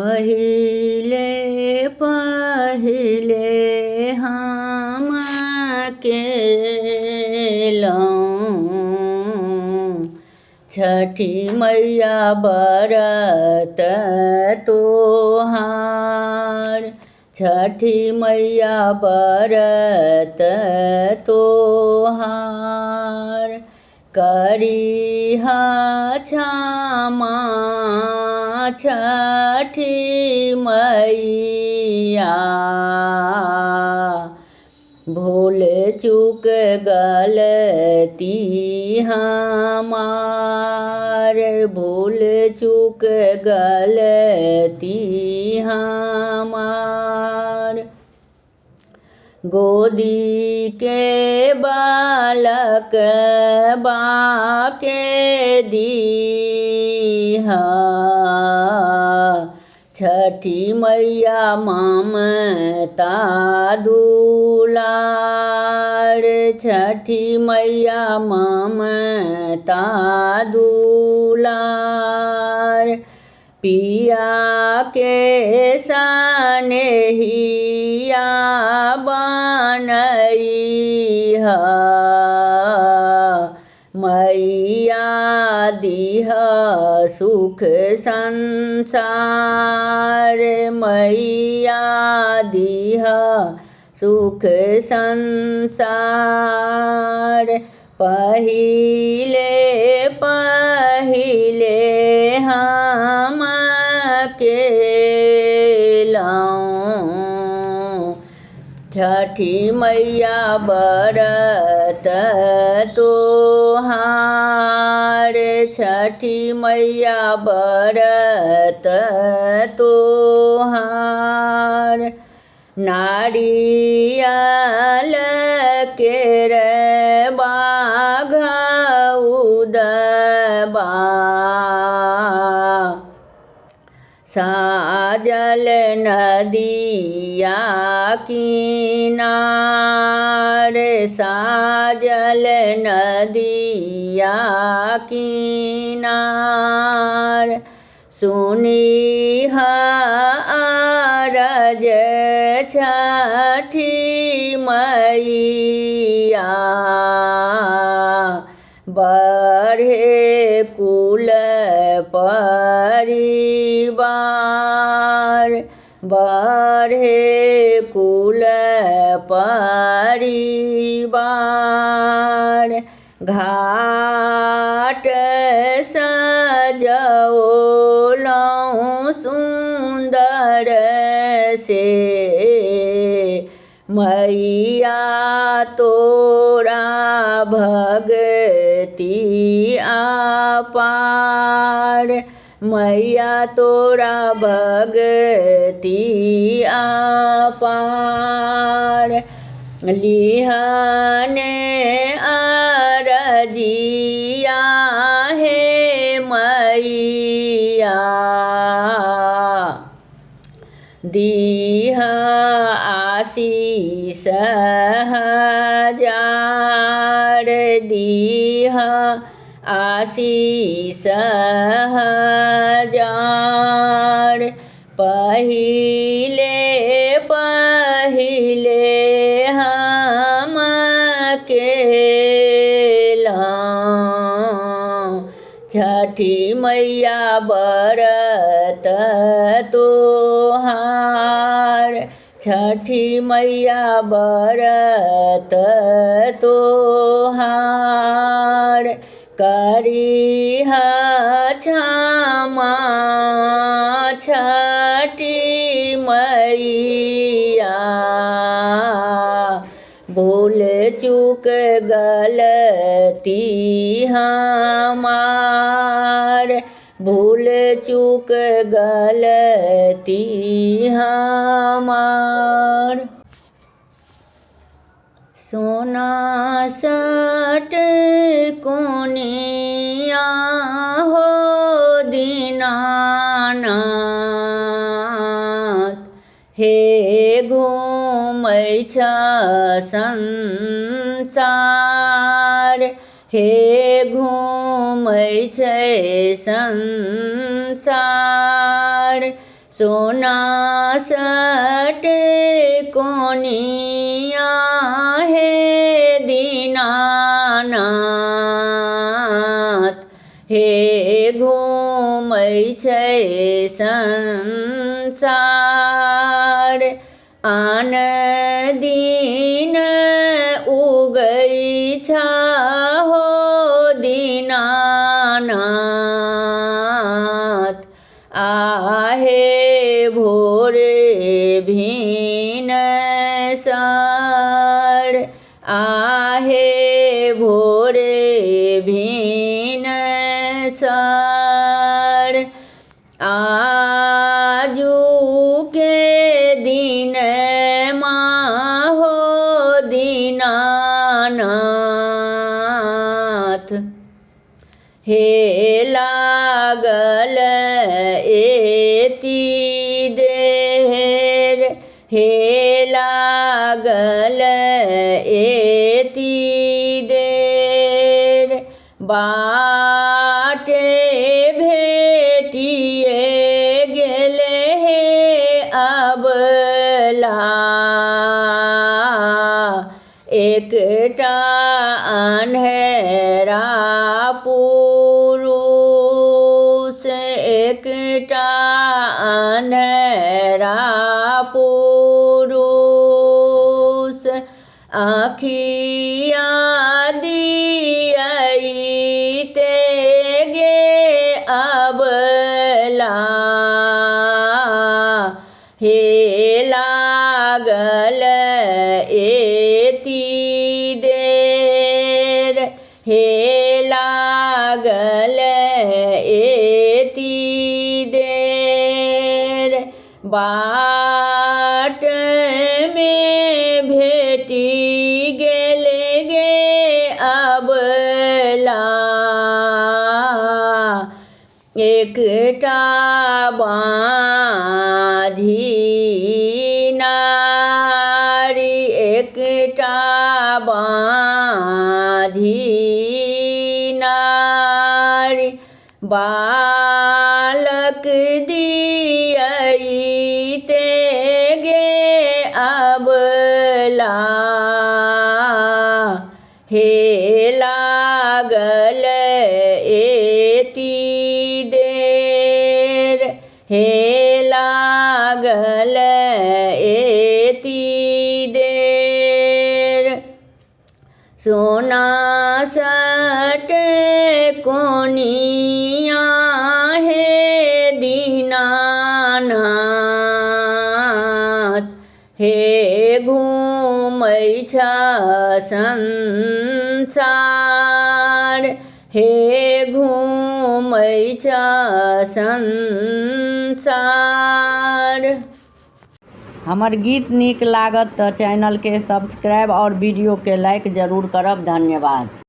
पहिले पहिले हम केलहुँ छठी मैया बरत तोहार। छठी मैया बरत तोहार करिहा क्षमा छठी मैया। भूल चूक गलती हमार, भूल चूक गलती हमार। गोदी के बालक बाके दीहा। छठी मैया ममता दुलार, छठी मैया ममता दुलार। पिया के सनेहिया बनैहा। मैया दीह सुख संसार, मैया दीह सुख संसार। पहिले पहिले हम केलहुँ छठी मैया बरत तोहार। छठी मैया बरत तोहार। नारियल केर बाघउदबा साजल नदिया किनार, साजल नदिया किनार। सुनिहा अरज छठी मैया। बढ़े कुल परिवार, बढ़े कुल परिवार। घाट सजौलहुँ सुंदर से, मैया तोरा भगती अपार। मैया तोरा भगती अपार। लिहने अरजिया हे मैया। दीह आशीष हजार, दीह आशीष हजार। पहिले पहिले हम केलहुँ छठी मैया बरत तोहार। छठी मैया बरत तोहार करिहा क्षमा छठी मैया। भूल चूक गलती हमार, भूल चूक गलती हमार। सोना सट कोनिया हो दीनानाथ। हे घूमै छ संसार, हे घूमै छै संसार। सोना सट कोनिया हे दीनानाथ हे घूमै छै संसार आन दिन उगै हो दीनानाथ आहे भोरे भिन सार आहे भोरे भिन सार आजू के दिन हो दीनानाथ हे लागल एति देर हे लागल एति देर बाटे भेटिए गेले हे अबला एकटा अन्हेरा पुरुष एकटा अन्हेरा पुरुष आँखिया दियैते गे अबला हे लागल एति देर हे लागल एति देर बाट में भेटी गेले गे अबला एकटा बाँझी नारी एकटा बाँझी नारी बालक दियैते गे अबला हे लागल एति देर हे लागल एति देर सोना सट कोनिया हे दीनानाथ हे घूमै छ संसार हे घूमै छ संसार। हमर गीत नीक लागत तऽ चैनल के सब्सक्राइब और वीडियो के लाइक जरूर करब। धन्यवाद।